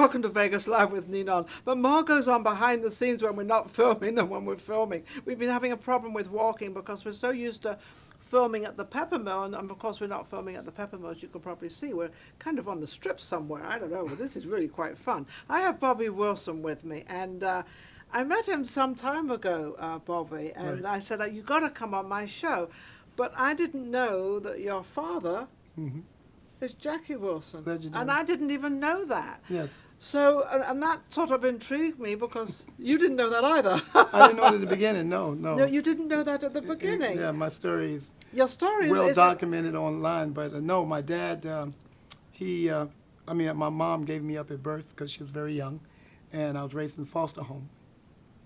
welcome to Vegas Live with Ninon. But more goes on behind the scenes when we're not filming than when we're filming. We've been having a problem with walking because we're so used to filming at the Pepper Mill, and of course we're not filming at the Pepper Mill, as you can probably see. We're kind of on the strip somewhere. I don't know, but this is really quite fun. I have Bobby Wilson with me, and I met him some time ago, Bobby, and I said, you got to come on my show. But I didn't know that your father is Jackie Wilson. Legendary. And I didn't even know that. Yes. So, and that sort of intrigued me because you didn't know that either. I didn't know it at the beginning, no. No, you didn't know that at the beginning. Yeah, my story is your story well is documented online, but no, my dad, my mom gave me up at birth because she was very young, and I was raised in a foster home.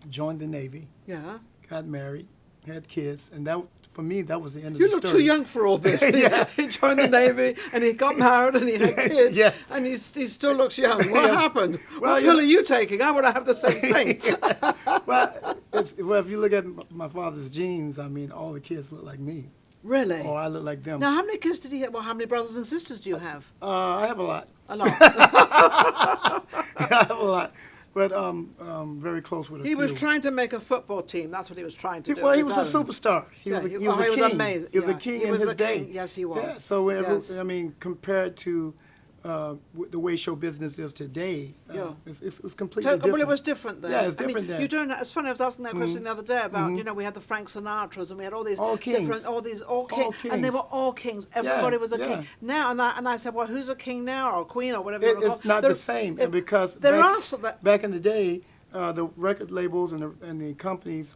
Joined the Navy. Yeah. Got married, had kids, and that, for me, that was the end of You the look story. too young for all this. Yeah. He joined the Navy, and he got married, and he had kids, Yeah. and he still looks young. What Yeah. happened? Well, What pill are you taking? I would have the same thing. well, if you look at my father's genes, I mean, all the kids look like me. Really? Or I look like them. Now, how many kids did he have? Well, how many brothers and sisters do you have? I have a lot. A lot. I have a lot. But very close with a He few. was trying to make a football team. That's what he was trying to do. Well, he his was a own. superstar. He was a king. amazing. He was a Yeah, king he in was his the day. king. Yes, he was. Yeah, so Yes. I mean, compared to the way show business is today, it's completely different. Well, it was different then. Yeah, it's different then. You don't. It's funny. I was asking that question the other day about we had the Frank Sinatras and we had all these All kings. different, all kings, and they kings. were all kings. Everybody was a yeah. king. Now, and I said, well, who's a king now or a queen or whatever? you wanna It's call not the same, and because there are some that. back in the day, the record labels and the companies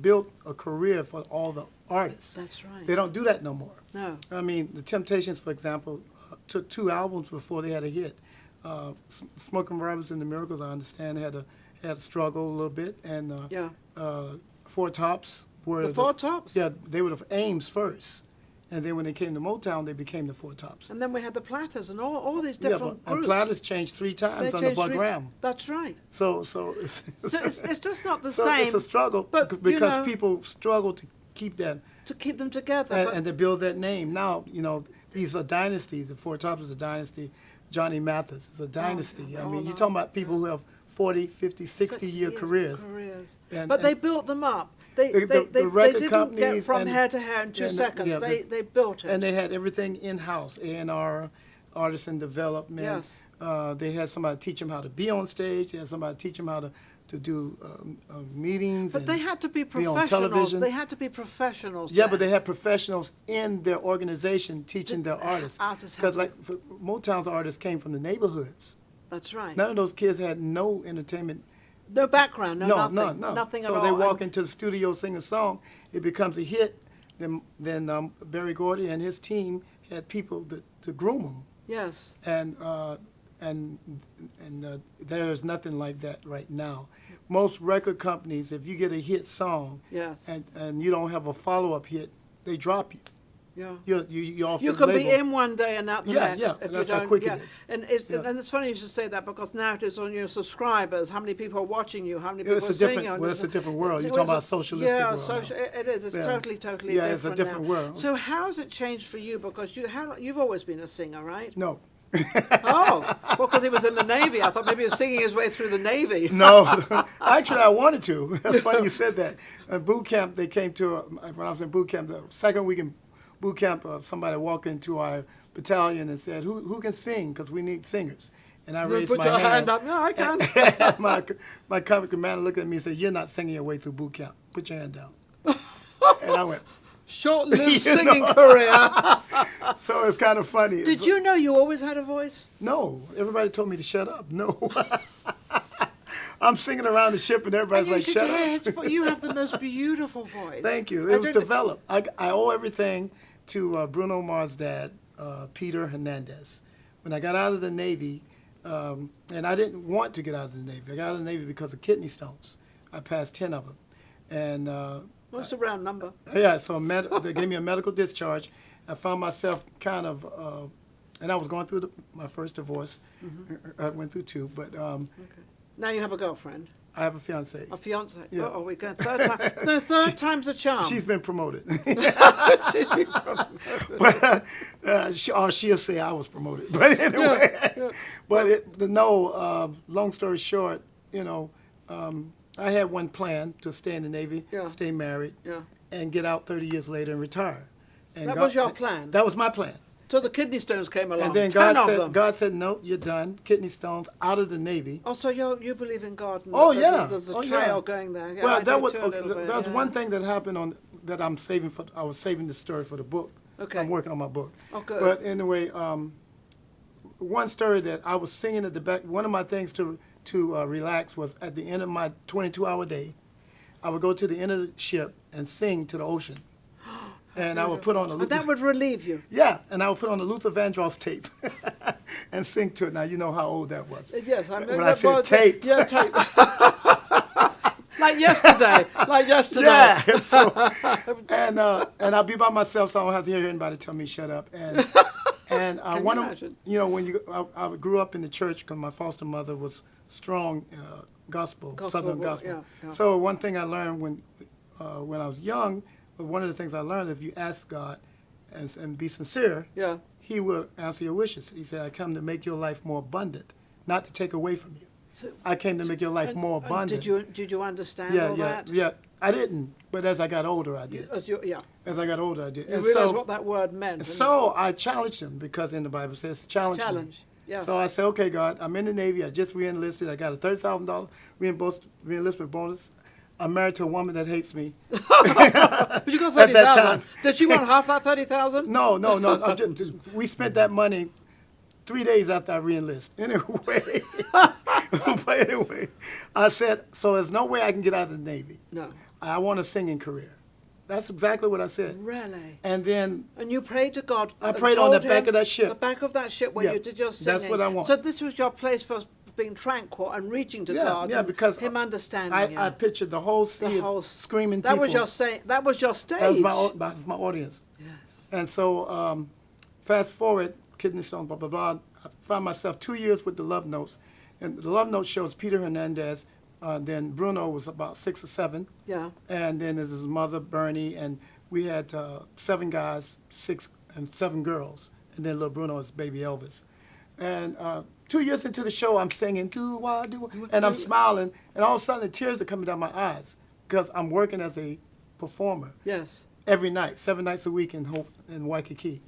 built a career for all the artists. That's right. They don't do that no more. No. I mean, the Temptations, for example, took 2 albums before they had a hit. Smoking Brothers and the Miracles, I understand, had a struggle a little bit, and Four Tops were The Four Tops. Yeah, they were the Ames first, and then when they came to Motown, they became the Four Tops. And then we had the Platters and all these Yeah, different but, and groups. Platters changed 3 times They under changed Buck three- Graham. That's right. So So it's just not the so same. it's a struggle but, because people struggle to keep that to keep them together. and to build that name. Now, these are dynasties. The Four Tops is a dynasty. Johnny Mathis is a dynasty. I mean, you're talking about people who have 40, 50, 60-year careers. But they built them up. They the record didn't companies get from and- hair to hair in 2 seconds. yeah, they built it. And they had everything in-house, A&R, artist and development. Yes. They had somebody teach them how to be on stage. They had somebody teach them how to do meetings. But and they had to be be on professionals. television. They had to be professionals. Yeah, then. but they had professionals in their organization teaching their artists. Artists had Because to- like Motown's artists came from the neighborhoods. That's right. None of those kids had no entertainment. No background. No, nothing. None. Nothing so at all. they walk And- into the studio, sing a song, it becomes a hit. Then Barry Gordy and his team had people to groom them. Yes. And there's nothing like that right now. Most record companies, if you get a hit song, Yes. and you don't have a follow-up hit, they drop you. Yeah. You're off You the could label. be in one day and out the Yeah, next. yeah, if that's you how don't, quick it yeah. is. And it's funny you should say that because now it is on your subscribers. How many people are watching you? How many people It's are a seeing different. you? Well, it's a different world. You're It's talking a- about a socialistic yeah, world. now. it is. It's Yeah. totally Yeah, different it's a different now. world. So how has it changed for you? Because you've always been a singer, right? No. Oh, well, because he was in the Navy. I thought maybe he was singing his way through the Navy. No, actually, I wanted to. That's funny you said that. At boot camp, they came to when I was in boot camp. The second week in boot camp, somebody walked into our battalion and said, "Who can sing? Because we need singers." And I raised Put my your hand. hand up. No, I can. my company commander looked at me and said, "You're not singing your way through boot camp. Put your hand down." And I went. Short-lived singing career. So it's kind of funny. Did you know you always had a voice? No. Everybody told me to shut up. No. I'm singing around the ship and everybody's like, shut up. You have the most beautiful voice. Thank you. It was developed. I owe everything to Bruno Mars' dad, Peter Hernandez. When I got out of the Navy, and I didn't want to get out of the Navy. I got out of the Navy because of kidney stones. I passed 10 of them. And what's the round number? yeah, so they gave me a medical discharge. I found myself kind of, and I was going through my first divorce. I went through 2, but Okay. Now you have a girlfriend. I have a fiance. A fiance. Yeah. Oh, we're going third time. No, third time's a charm. She's been promoted. She's been promoted. But or she'll say I was promoted. But anyway, Yeah. but long story short, I had one plan to stay in the Navy, Yeah. stay married, Yeah. and get out 30 years later and retire. And That was your plan? That was my plan. So the kidney stones came along. And then 10 of them. God said, no, you're done. Kidney stones out of the Navy. Oh, so you believe in God? And Oh, there's yeah. There's a Oh, trail yeah. going there. Yeah, Well, I that do was too a little bit, that's yeah. one thing that happened that I'm saving for. I was saving the story for the book. Okay. I'm working on my book. Oh, good. But anyway, one story that I was singing at the back. One of my things to relax was at the end of my 22-hour day, I would go to the end of the ship and sing to the ocean. And I would put on a And Luther. that would relieve you. Yeah, and I would put on the Luther Vandross tape and sing to it. Now you know how old that was. Yes, I remember. When I said tape. Yeah, tape. Like yesterday. Like yesterday. Yeah. So, and I'll be by myself, so I don't have to hear anybody tell me shut up. And one of imagine? I grew up in the church because my foster mother was strong gospel Southern gospel. Yeah. So one thing I learned when I was young, one of the things I learned, if you ask God and be sincere, Yeah. He will answer your wishes. He said, "I come to make your life more abundant, not to take away from you. So, I came to make your life more and abundant." did you understand Yeah, all yeah, that? yeah. I didn't, but as I got older, I did. Yeah. As I got older, I did. You And realize so, what that word meant. didn't so I challenged him because in the Bible says challenge me. Challenge. Yes. So I said, okay, God, I'm in the Navy. I just re-enlisted. I got a $30,000 re-enlistment bonus. I'm married to a woman that hates me. But you got At that 30,000. time. Did she want half that 30,000? No. We spent that money 3 days after I re-enlisted. Anyway, but anyway, I said, so there's no way I can get out of the Navy. No. I want a singing career. That's exactly what I said. Really? And then And you prayed to God. I and prayed on told the back him- of that ship. The back of that ship where Yeah, you did your singing. that's what I want. So this was your place for being tranquil and reaching to God. Yeah, and because him understanding you. I pictured the whole sea The as whole screaming that people. was your that was your stage. That was my audience. Yes. And so, fast forward, kidney stone, blah, blah, blah. I found myself 2 years with the Love Notes. And the Love Notes shows Peter Hernandez. Then Bruno was about 6 or 7. Yeah. And then there's his mother, Bernie. And we had 7 guys, 6 and 7 girls. And then little Bruno is baby Elvis. And 2 years into the show, I'm singing, do-wah, and I'm smiling. And all of a sudden, the tears are coming down my eyes because I'm working as a performer. Yes. Every night, 7 nights a week in Waikiki.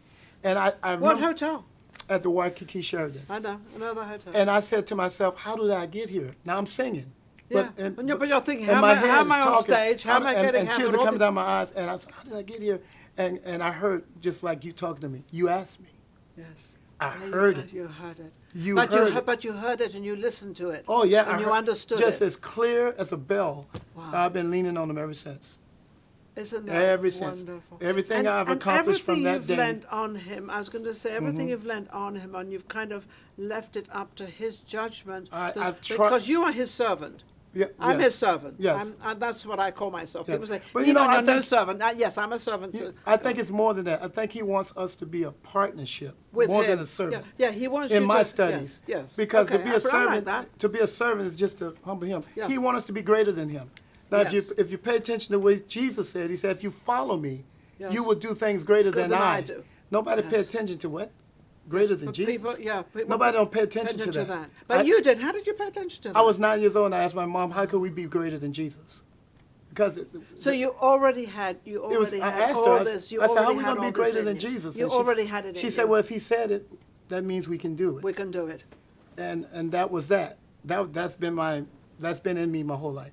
And I What remember hotel? at the Waikiki Sheraton. I know the hotel. And I said to myself, how did I get here? Now I'm singing. Yeah. and- But you're thinking, and how my am I head is on talking, stage? How am I getting and half tears an are coming organ- down my eyes. And I said, how did I get here? And I heard, just like you talking to me, you asked me. Yes. I Yeah, heard it. You heard it. You but heard you it. But you heard it and you listened to it. Oh, yeah. And I you heard- understood just it. as clear as a bell. Wow. So I've been leaning on them ever since. Isn't that Ever since. wonderful? Everything and, I've and accomplished from that everything day. you've lent on him, I was going to say, everything you've lent on him, and you've kind of left it up to his judgment. I've tried- because you are his servant. Yeah, I'm yes. his servant. Yes. And that's what I call myself. Yeah. People say, But you you know, know, I you're no think- servant. Yes, I'm a servant. To, I think it's more than that. I think he wants us to be a partnership with more him. than a servant. Yeah, he wants In you my to, studies, Yes, yes. because Okay, to be a I like servant, that. is just to humble him. Yeah. He wants us to be greater than him. Now, Yes. if you pay attention to what Jesus said, he said, "If you follow me, Yes. you will do things greater Good than than I." I do. Nobody pay Yes. attention to what greater than But Jesus. people Nobody don't pay attention to that. But I- you did. How did you pay attention to that? I was 9 years old, and I asked my mom, "How could we be greater than Jesus?" Because So you already had it was. I had asked all her. I this. said, You "How already are we had going to all be this greater in than you. Jesus?" You And she- already had it. She in said, you. "Well, if he said it, that means we can do it." We can do it. And that was that. That's been in me my whole life.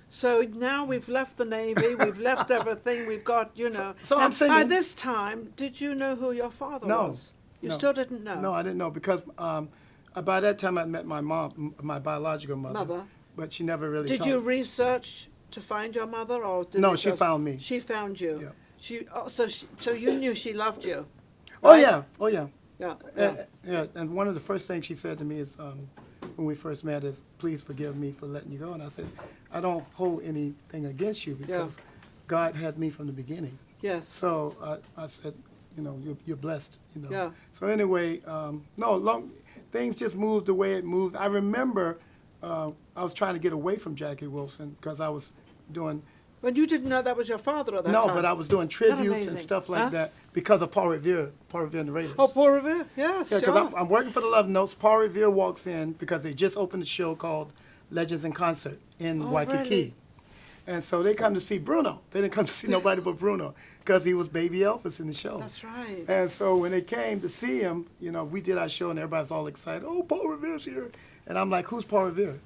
So now we've left the Navy, we've left everything, we've got, So Now, I'm singing- by this time, did you know who your father No. was? You No. still didn't know? No, I didn't know because by that time I met my mom, my biological mother. But she never really. Did told you me. research to find your mother, or did No, it she just- found me. She found you. Yeah. So you knew she loved you. Oh right? yeah, oh yeah. Yeah. Yeah, and one of the first things she said to me is, when we first met, is, "Please forgive me for letting you go." And I said, "I don't hold anything against you because God had me from the beginning." Yes. So I said, you're blessed, Yeah. So anyway, things just moved the way it moved. I remember I was trying to get away from Jackie Wilson because I was doing. But you didn't know that was your father at that time? No, but I was doing tributes amazing? and stuff like Huh? that because of Paul Revere and the Raiders. Oh, Paul Revere, yes, Yeah, because sure. I'm working for the Love Notes. Paul Revere walks in because they just opened a show called Legends in Concert in Waikiki. Really? And so they come to see Bruno. They didn't come to see nobody but Bruno because he was Baby Elvis in the show. That's right. And so when they came to see him, you know, we did our show and everybody's all excited. Oh, Paul Revere's here. And I'm like, who's Paul Revere?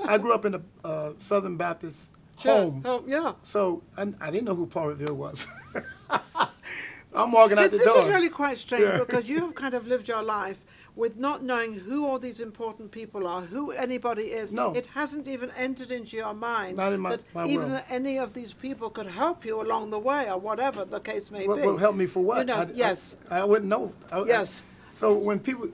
I grew up in a Southern Baptist home. Oh, yeah. So I didn't know who Paul Revere was. I'm walking out the This door. is really quite strange Yeah. because you have kind of lived your life with not knowing who all these important people are, who anybody is. No. It hasn't even entered into your mind Not in my that even world. that any of these people could help you along the way or whatever the case may be. Well, help me for what? You know, yes. I wouldn't know. Yes. So when people,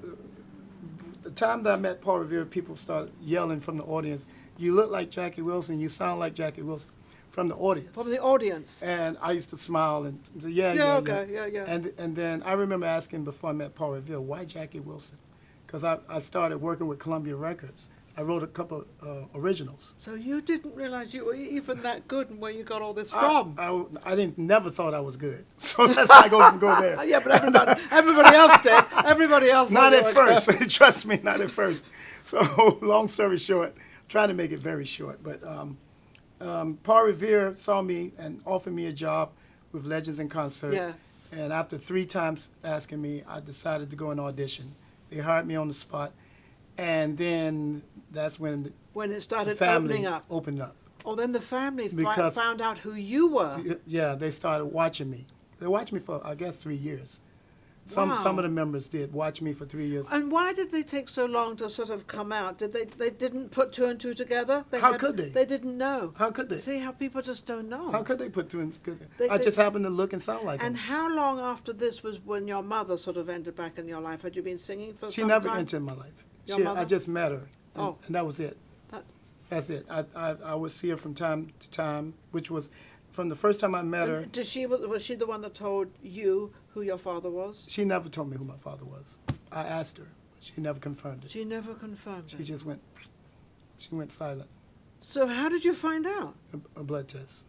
the time that I met Paul Revere, people started yelling from the audience, "You look like Jackie Wilson. You sound like Jackie Wilson," from the audience. From the audience. And I used to smile and say, yeah. Okay, yeah. And then I remember asking before I met Paul Revere, why Jackie Wilson? Because I started working with Columbia Records. I wrote a couple originals. So you didn't realize you were even that good and where you got all this from. I didn't never thought I was good. So let's not go there. Yeah, but everybody else did. Everybody else Not thought you at were first. good. Trust me, not at first. So long story short, trying to make it very short. But Paul Revere saw me and offered me a job with Legends in Concert. Yeah. And after 3 times asking me, I decided to go and audition. They hired me on the spot. And then that's when When it the started family opening up. opened up. Oh, then the family Because- found out who you were. Yeah, they started watching me. They watched me for, I guess, 3 years. Some Wow. of the members did watch me for 3 years. And why did they take so long to sort of come out? Did they didn't put 2 and 2 together? How could they? They didn't know. How could they? See how people just don't know. How could they put 2 and 2? They- I they- just happened to look and sound like And them. how long after this was when your mother sort of entered back in your life? Had you been singing for She some never time? entered my life. Your I mother? just met her, and, Oh. and that was it. That- That's it. I would see her from time to time, which was from the first time I met her. Did she was she the one that told you who your father was? She never told me who my father was. I asked her. She never confirmed it. She never confirmed She it. just went. She went silent. So how did you find out? A blood test.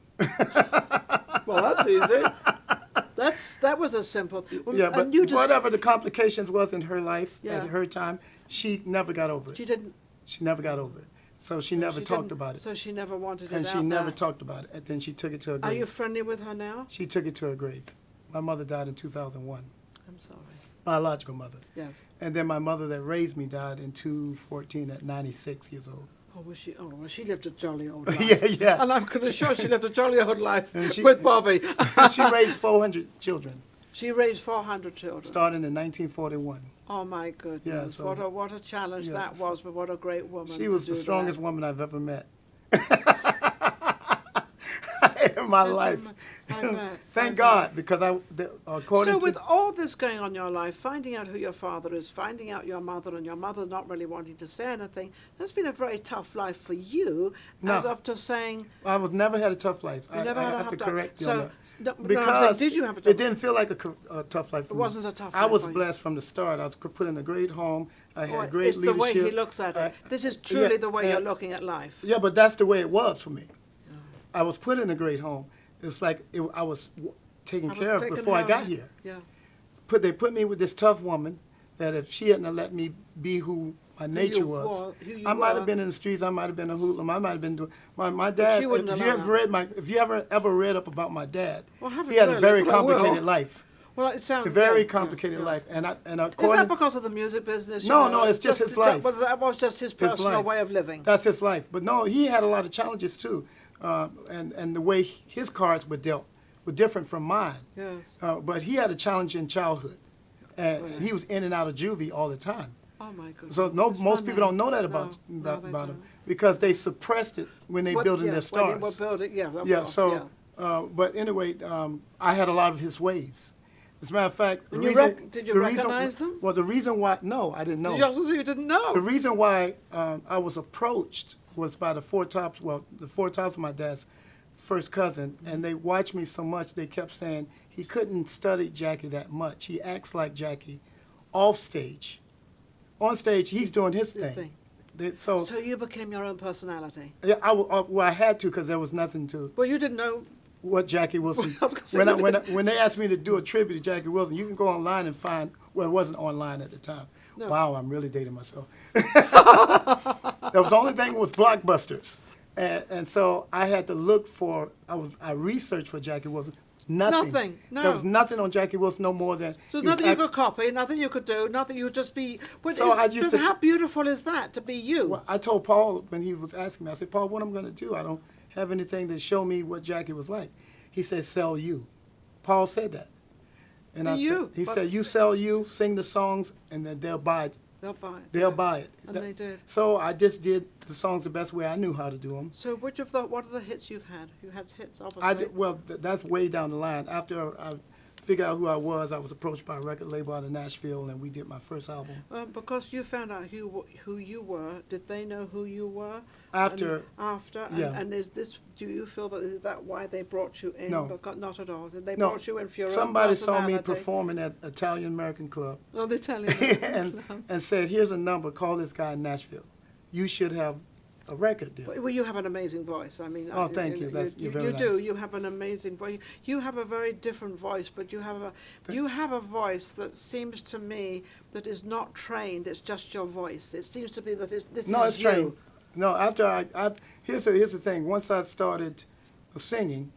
Well, that's easy. That was a simple. Well, Yeah, but and you just, whatever the complications was in her life Yeah. at her time, she never got over it. she didn't. She never got over it. So she never she talked didn't- about it. So she never wanted And it she out never there. talked about it. And then she took it to her Are grave. you friendly with her now? She took it to her grave. My mother died in 2001. I'm sorry. Biological mother. Yes. And then my mother that raised me died in 2014 at 96 years old. Oh, was she? Oh, well, she lived a jolly old life. Yeah. And I'm kind of sure she lived a jolly old life And she- with Bobby. She raised 400 children, She raised 400 children. starting in 1941. Oh my goodness! Yeah, so- what a challenge Yeah, that so- was, but what a great woman. She to was do the strongest that. woman I've ever met in my life. I bet, I Thank bet. God, because according So to with all this going on in your life, finding out who your father is, finding out your mother, and your mother not really wanting to say anything, that's been a very tough life for you, No. as of to saying, I was never had a tough life. You never had a have to tough life. correct you So, on that. no, I'm Because saying, did you have a tough it didn't feel like a tough life for me. wasn't a tough I life was for you. blessed from the start. I was put in a great home. I had Oh, great it's the way leadership. he looks at it. I- This is truly yeah, the way you're and- looking at life. Yeah, but that's the way it was for me. I was put in a great home. It's like I was taken I was care of taken before I care got of. here. Yeah. They put me with this tough woman that if she hadn't have let me be who my nature you was, who you I might were. have been in the streets. I might have been a hoodlum. I might have been doing my dad. she wouldn't If have you known ever that. if you ever read up about my dad, Well, I haven't he had a really, very but I will. complicated life. Well, it sounds A very yeah, complicated yeah. life, and Is according that because of the music business? you No, know? no, it's just his life. Well, that was just his personal life. way of living. That's his life. But no, he had a lot of challenges too, and the way his cards were dealt were different from mine. Yes. But he had a challenging childhood, and he was in and out of juvie all the time. Oh my goodness. So It's most funny. people don't know that about No, they about him don't. because they suppressed it when they building their stars. When they were building, yeah. Yeah. well, So, but anyway, I had a lot of his ways. As a matter of fact, And did you recognize them? Well, the reason why I didn't know. Did you also say you didn't know? The reason why I was approached was by the Four Tops. Well, the Four Tops were my dad's first cousin, and they watched me so much they kept saying he couldn't study Jackie that much. He acts like Jackie off stage. On stage, he's doing his thing. So you became your own personality. Yeah, well, I had to because there was nothing to Well, you didn't know. what Jackie Wilson. I was gonna say, When they asked me to do a tribute to Jackie Wilson, you can go online and find. Well, it wasn't online at the time. No. Wow, I'm really dating myself. That was the only thing was Blockbusters, and so I had to look for. I researched for Jackie Wilson. Nothing. No. There was nothing on Jackie Wilson, no more than. So there's nothing you could copy, nothing you could do, nothing you would just be. But So I used to how beautiful is that to be you? Well, I told Paul when he was asking me, I said, Paul, what I'm going to do? I don't have anything to show me what Jackie was like. He said, sell you. Paul said that. And he said, you sell you, sing the songs, and then they'll buy it. They'll buy it. They'll buy it. And they did. So I just did the songs the best way I knew how to do them. So what are the hits you've had? You had hits, obviously. That's way down the line. After I figured out who I was approached by a record label out of Nashville, and we did my first album. Because you found out who you were, did they know who you were? After. Yeah. And do you feel is that why they brought you in? No. Not at all. They No. brought you in for your Somebody own saw me personality? performing at Italian American Club. Oh, the Italian and said, here's a number, call this guy in Nashville. You should have a record deal. Well, you have an amazing voice. I mean, Oh, thank you. You're very nice. You do. You have an amazing voice. You have a very different voice, but you have a voice that seems to me that is not trained. It's just your voice. It seems to be that this is you. Trained. No, after here's the thing. Once I started singing,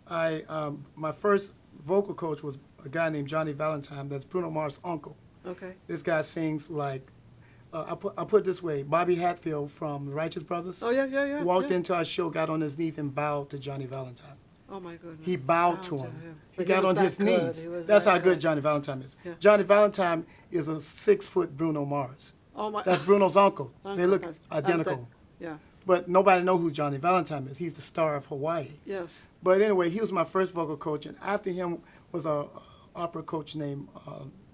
my first vocal coach was a guy named Johnny Valentine. That's Bruno Mars' uncle. Okay. This guy sings like. I put it this way, Bobby Hatfield from the Righteous Brothers walked into our show, got on his knees, and bowed to Johnny Valentine. Oh, my goodness. He bowed to him. He But got on his good. knees. He was That's that how good Johnny Valentine is. Yeah. Johnny Valentine is a 6-foot Bruno Mars. Oh, my. That's Bruno's uncle. They Uncle, look yes. identical. Yeah. But nobody knows who Johnny Valentine is. He's the star of Hawaii. Yes. But anyway, he was my first vocal coach, and after him was a opera coach named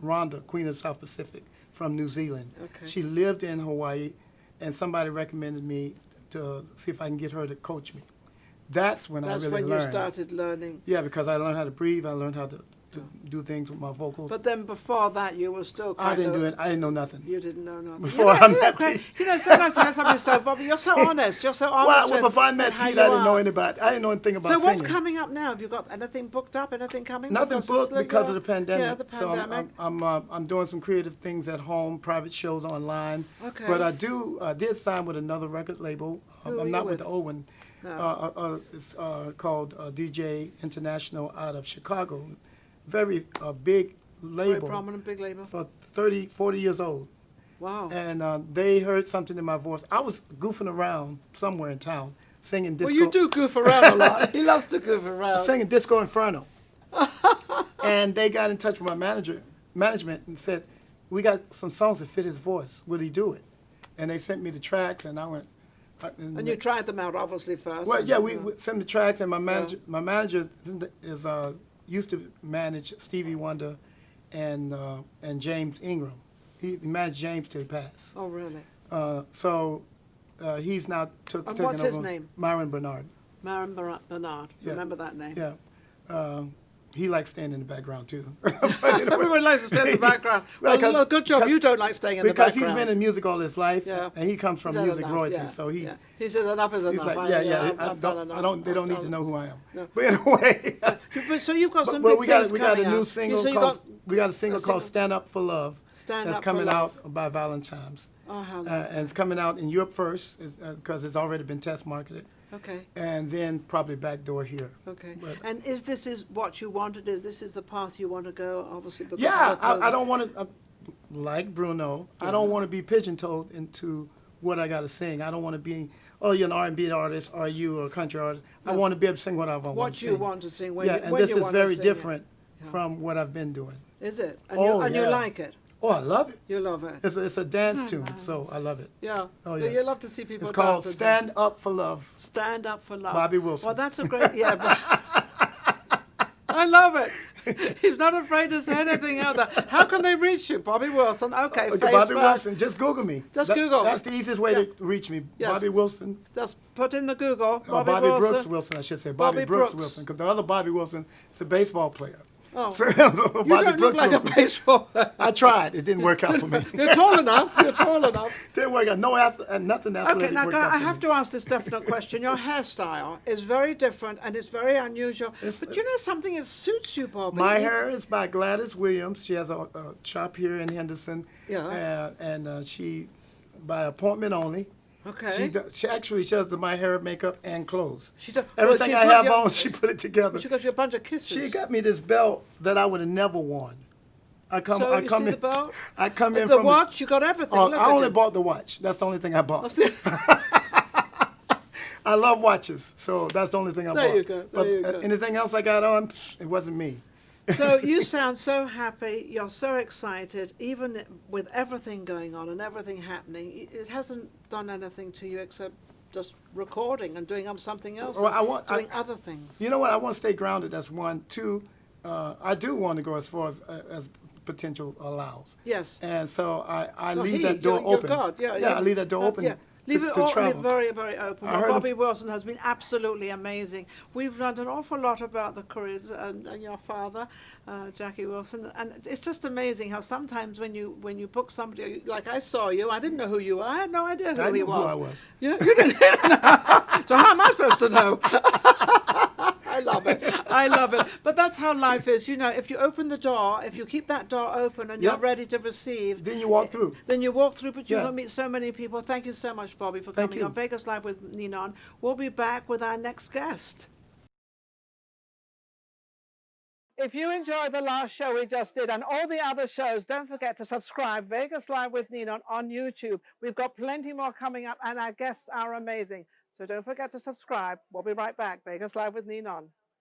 Rhonda, Queen of the South Pacific, from New Zealand. Okay. She lived in Hawaii, and somebody recommended me to see if I can get her to coach me. That's when I really learned. That's when you started learning. Yeah, because I learned how to breathe. I learned how to do things with my vocals. But then before that, you were still kind I didn't know nothing. You didn't know nothing. Before I met Pete. Sometimes I have something so, Bobby, you're so honest. You're so honest. Well, before I met how Pete, you I didn't know are. anybody. I didn't know anything about So singing. what's coming up now? Have you got anything booked up? Anything coming? Nothing booked because of the pandemic. Yeah, the pandemic. So I'm doing some creative things at home, private shows online. Okay. But I did sign with another record label. Who are I'm you not with? with the old one. No. It's called DJ International out of Chicago. Very big label. Very prominent, big label. For 30, 40 years old. Wow. And they heard something in my voice. I was goofing around somewhere in town, singing disco. Well, you do goof around a lot. He loves to goof around. Singing Disco Inferno. And they got in touch with my management and said, we got some songs that fit his voice. Would he do it? And they sent me the tracks, and I went. And you tried them out, obviously, first. Well, yeah, we sent the tracks, and my manager is used to manage Stevie Wonder and James Ingram. He managed James till he passed. Oh, really? So he's now taken over. What's his name? Myron Bernard. Myron Bernard. Yeah. Remember that name? Yeah. He likes staying in the background, too. Everyone likes to stay in the background. Well, good job. You don't like staying in the background. Because he's been in music all his life, Yeah. and he comes from music royalties, yeah. so he... Yeah. He said enough is enough. He's like, I've done enough. they don't need to know who I am. No. But anyway... So you've got some Well, big things we got a coming new out. single So you called... got We got a single called Stand Up for Love. Stand that's Up for coming Love. out by Valentine's. Oh, how And it's coming out in Europe first, because it's already been test marketed. Okay. And then probably backdoor here. Okay. But- And this is what you wanted? This is the path you want to go, obviously? Because Yeah, of COVID? I don't want to, like Bruno, I don't want to be pigeon-toed into what I got to sing. I don't want to be, oh, you're an R&B artist, or you a country artist. I want to be able to sing whatever I want to sing. What you want to sing, when Yeah, you, and when this you is want to very sing it. different Yeah. from what I've been doing. Is it? And, Oh, you yeah. like it? Oh, I love it. You love it? It's a dance tune, so I love it. Yeah. Oh, So yeah. you love to see people It's called dance. Stand Up for Love. Stand Up for Love. Bobby Wilson. Well, that's a great, yeah. I love it. He's not afraid to say anything else. How can they reach you? Bobby Wilson. Okay, Facebook. Bobby Wilson. Just Google me. Just Google. That's the easiest way to reach me. Yes. Bobby Wilson. Just put in the Google. Bobby Wilson. Brooks Wilson, I should say. Bobby Brooks Wilson. Because the other Bobby Wilson is a baseball player. Oh. So, You Bobby don't look Brooks like Wilson. a baseball player. I tried. It didn't work out for me. You're tall enough. You're tall enough. Didn't work out. Nothing athletic Okay, now worked out I for have me. to ask this definite question. Your hairstyle is very different and it's very unusual. But you know something? It suits you, Bobby. My hair is by Gladys Williams. She has a shop here in Henderson. Yeah. And she, by appointment only. Okay. She actually does my hair, makeup, and clothes. She does. Everything she I put have you- on, she put it together. She got you a bunch of kisses. She got me this belt that I would have never worn. I come So you see in. the belt? I come in The from watch, you got everything. Oh, Look I at only you. bought the watch. That's the only thing I bought. There I love watches, so that's the only thing I bought. you go. There you go. Anything else I got on, it wasn't me. So you sound so happy. You're so excited, even with everything going on and everything happening. It hasn't done anything to you except just recording and doing something else. Well, and doing other things. You know what? I want to stay grounded. That's one. Two, I do want to go as far as potential allows. Yes. And so I Well, leave that door you're open. God. Yeah, I leave that door open. Yeah. Leave it to all travel. very, very open. I Well, heard Bobby of- Wilson has been absolutely amazing. We've learned an awful lot about the careers and your father, Jackie Wilson, and it's just amazing how sometimes when you book somebody, like I saw you, I didn't know who you were. I had no idea who I he knew was. who I was. Yeah, you didn't. So how am I supposed to know? I love it. I love it. But that's how life is. You know, if you open the door, if you keep that door open and you're Yep. ready to receive, Then you walk through. then you walk through, but you're Yeah. going to meet so many people. Thank you so much, Bobby, for Thank coming you. on Vegas Live with Ninon. We'll be back with our next guest. If you enjoyed the last show we just did and all the other shows, don't forget to subscribe Vegas Live with Ninon on YouTube. We've got plenty more coming up and our guests are amazing. So don't forget to subscribe. We'll be right back. Vegas Live with Ninon.